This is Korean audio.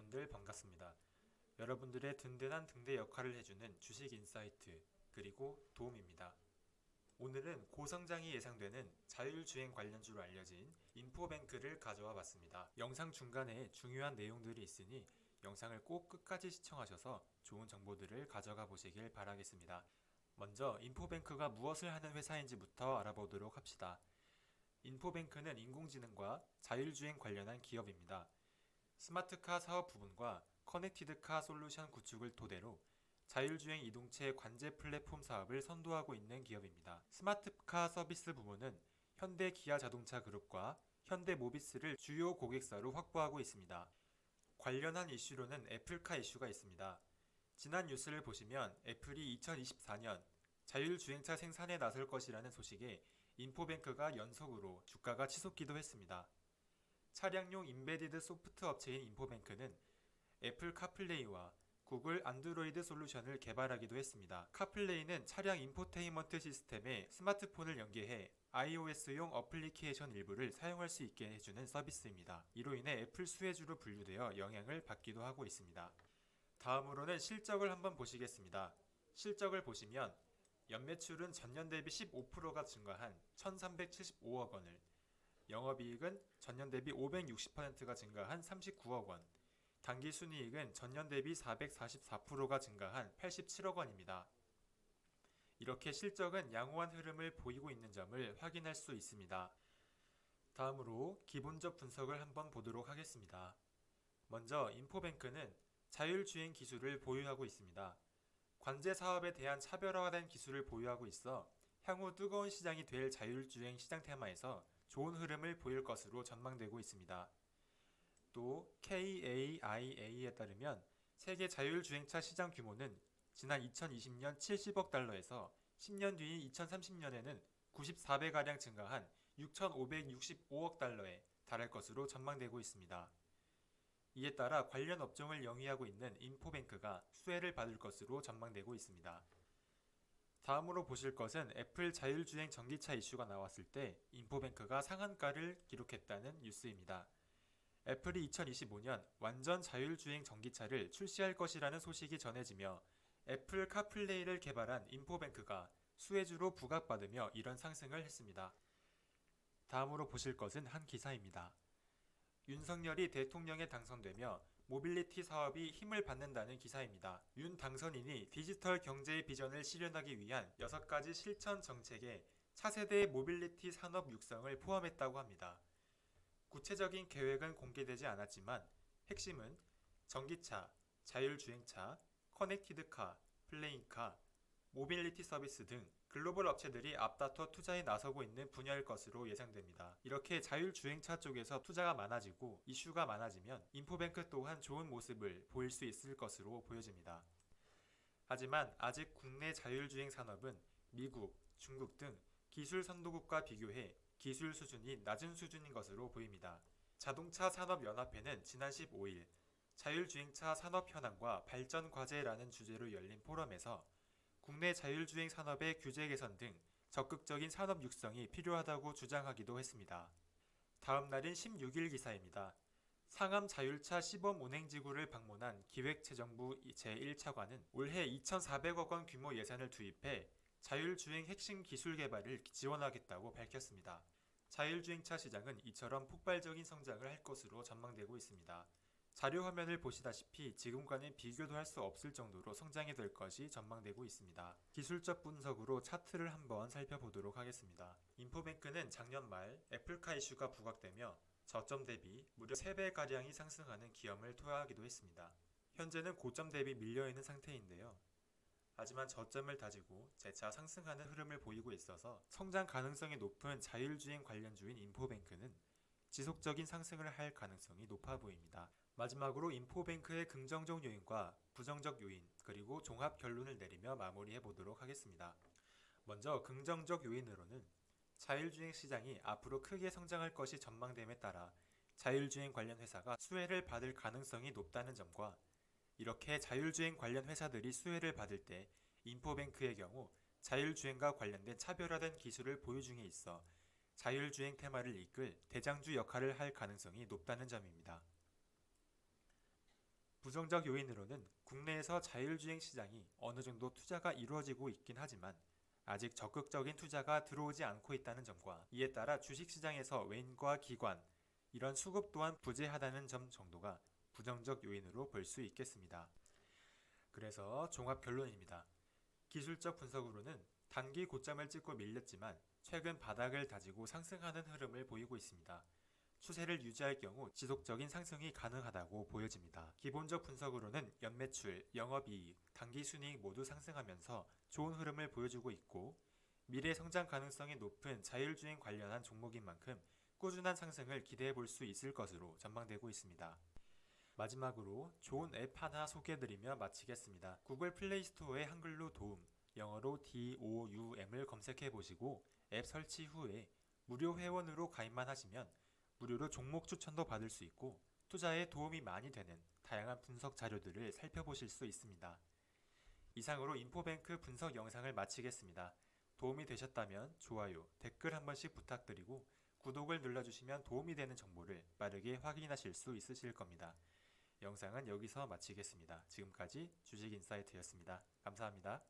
여러분들 반갑습니다. 여러분들의 든든한 등대 역할을 해주는 주식인사이트 그리고 도움입니다. 오늘은 고성장이 예상되는 자율주행 관련주로 알려진 인포뱅크를 가져와 봤습니다. 영상 중간에 중요한 내용들이 있으니 영상을 꼭 끝까지 시청하셔서 좋은 정보들을 가져가 보시길 바라겠습니다. 먼저 인포뱅크가 무엇을 하는 회사인지부터 알아보도록 합시다. 인포뱅크는 인공지능과 자율주행 관련한 기업입니다. 스마트카 사업 부분과 커넥티드카 솔루션 구축을 토대로 자율주행 이동체 관제 플랫폼 사업을 선도하고 있는 기업입니다. 스마트카 서비스 부문은 현대 기아 자동차 그룹과 현대 모비스를 주요 고객사로 확보하고 있습니다. 관련한 이슈로는 애플카 이슈가 있습니다. 지난 뉴스를 보시면 애플이 2024년 자율주행차 생산에 나설 것이라는 소식에 인포뱅크가 연속으로 주가가 치솟기도 했습니다. 차량용 인베디드 소프트 업체인 인포뱅크는 애플 카플레이와 구글 안드로이드 솔루션을 개발하기도 했습니다. 카플레이는 차량 인포테인먼트 시스템에 스마트폰을 연계해 iOS용 어플리케이션 일부를 사용할 수 있게 해주는 서비스입니다. 이로 인해 애플 수혜주로 분류되어 영향을 받기도 하고 있습니다. 다음으로는 실적을 한번 보시겠습니다. 실적을 보시면 연매출은 전년 대비 15%가 증가한 1,375억 원을, 영업이익은 전년 대비 560%가 증가한 39억 원, 당기순이익은 전년 대비 444%가 증가한 87억 원입니다. 이렇게 실적은 양호한 흐름을 보이고 있는 점을 확인할 수 있습니다. 다음으로 기본적 분석을 한번 보도록 하겠습니다. 먼저 인포뱅크는 자율주행 기술을 보유하고 있습니다. 관제 사업에 대한 차별화된 기술을 보유하고 있어 향후 뜨거운 시장이 될 자율주행 시장 테마에서 좋은 흐름을 보일 것으로 전망되고 있습니다. 또 KAIA에 따르면 세계 자율주행차 시장 규모는 지난 2020년 70억 달러에서 10년 뒤인 2030년에는 94배가량 증가한 6,565억 달러에 달할 것으로 전망되고 있습니다. 이에 따라 관련 업종을 영위하고 있는 인포뱅크가 수혜를 받을 것으로 전망되고 있습니다. 다음으로 보실 것은 애플 자율주행 전기차 이슈가 나왔을 때 인포뱅크가 상한가를 기록했다는 뉴스입니다. 애플이 2025년 완전 자율주행 전기차를 출시할 것이라는 소식이 전해지며 애플 카플레이를 개발한 인포뱅크가 수혜주로 부각받으며 이런 상승을 했습니다. 다음으로 보실 것은 한 기사입니다. 윤석열이 대통령에 당선되며 모빌리티 사업이 힘을 받는다는 기사입니다. 윤 당선인이 디지털 경제의 비전을 실현하기 위한 6가지 실천 정책에 차세대 모빌리티 산업 육성을 포함했다고 합니다. 구체적인 계획은 공개되지 않았지만 핵심은 전기차, 자율주행차, 커넥티드카, 플레인카, 모빌리티 서비스 등 글로벌 업체들이 앞다퉈 투자에 나서고 있는 분야일 것으로 예상됩니다. 이렇게 자율주행차 쪽에서 투자가 많아지고 이슈가 많아지면 인포뱅크 또한 좋은 모습을 보일 수 있을 것으로 보여집니다. 하지만 아직 국내 자율주행 산업은 미국, 중국 등 기술 선도국과 비교해 기술 수준이 낮은 수준인 것으로 보입니다. 자동차 산업연합회는 지난 15일 자율주행차 산업 현황과 발전 과제라는 주제로 열린 포럼에서 국내 자율주행 산업의 규제 개선 등 적극적인 산업 육성이 필요하다고 주장하기도 했습니다. 다음 날인 16일 기사입니다. 상암 자율차 시범 운행지구를 방문한 기획재정부 제1차관은 올해 2,400억 원 규모 예산을 투입해 자율주행 핵심 기술 개발을 지원하겠다고 밝혔습니다. 자율주행차 시장은 이처럼 폭발적인 성장을 할 것으로 전망되고 있습니다. 자료 화면을 보시다시피 지금과는 비교도 할 수 없을 정도로 성장이 될 것이 전망되고 있습니다. 기술적 분석으로 차트를 한번 살펴보도록 하겠습니다. 인포뱅크는 작년 말 애플카 이슈가 부각되며 저점 대비 무려 3배가량이 상승하는 기염을 토하기도 했습니다. 현재는 고점 대비 밀려있는 상태인데요. 하지만 저점을 다지고 재차 상승하는 흐름을 보이고 있어서 성장 가능성이 높은 자율주행 관련주인 인포뱅크는 지속적인 상승을 할 가능성이 높아 보입니다. 마지막으로 인포뱅크의 긍정적 요인과 부정적 요인 그리고 종합 결론을 내리며 마무리해 보도록 하겠습니다. 먼저 긍정적 요인으로는 자율주행 시장이 앞으로 크게 성장할 것이 전망됨에 따라 자율주행 관련 회사가 수혜를 받을 가능성이 높다는 점과 이렇게 자율주행 관련 회사들이 수혜를 받을 때 인포뱅크의 경우 자율주행과 관련된 차별화된 기술을 보유 중에 있어 자율주행 테마를 이끌 대장주 역할을 할 가능성이 높다는 점입니다. 부정적 요인으로는 국내에서 자율주행 시장이 어느 정도 투자가 이루어지고 있긴 하지만 아직 적극적인 투자가 들어오지 않고 있다는 점과 이에 따라 주식시장에서 외인과 기관, 이런 수급 또한 부재하다는 점 정도가 부정적 요인으로 볼 수 있겠습니다. 그래서 종합 결론입니다. 기술적 분석으로는 단기 고점을 찍고 밀렸지만 최근 바닥을 다지고 상승하는 흐름을 보이고 있습니다. 추세를 유지할 경우 지속적인 상승이 가능하다고 보여집니다. 기본적 분석으로는 연매출, 영업이익, 당기순이익 모두 상승하면서 좋은 흐름을 보여주고 있고 미래 성장 가능성이 높은 자율주행 관련한 종목인 만큼 꾸준한 상승을 기대해 볼 수 있을 것으로 전망되고 있습니다. 마지막으로 좋은 앱 하나 소개해드리며 마치겠습니다. 구글 플레이 스토어에 한글로 도움, 영어로 DOUM을 검색해 보시고 앱 설치 후에 무료 회원으로 가입만 하시면 무료로 종목 추천도 받을 수 있고 투자에 도움이 많이 되는 다양한 분석 자료들을 살펴보실 수 있습니다. 이상으로 인포뱅크 분석 영상을 마치겠습니다. 도움이 되셨다면 좋아요, 댓글 한 번씩 부탁드리고 구독을 눌러주시면 도움이 되는 정보를 빠르게 확인하실 수 있으실 겁니다. 영상은 여기서 마치겠습니다. 지금까지 주식인사이트였습니다. 감사합니다.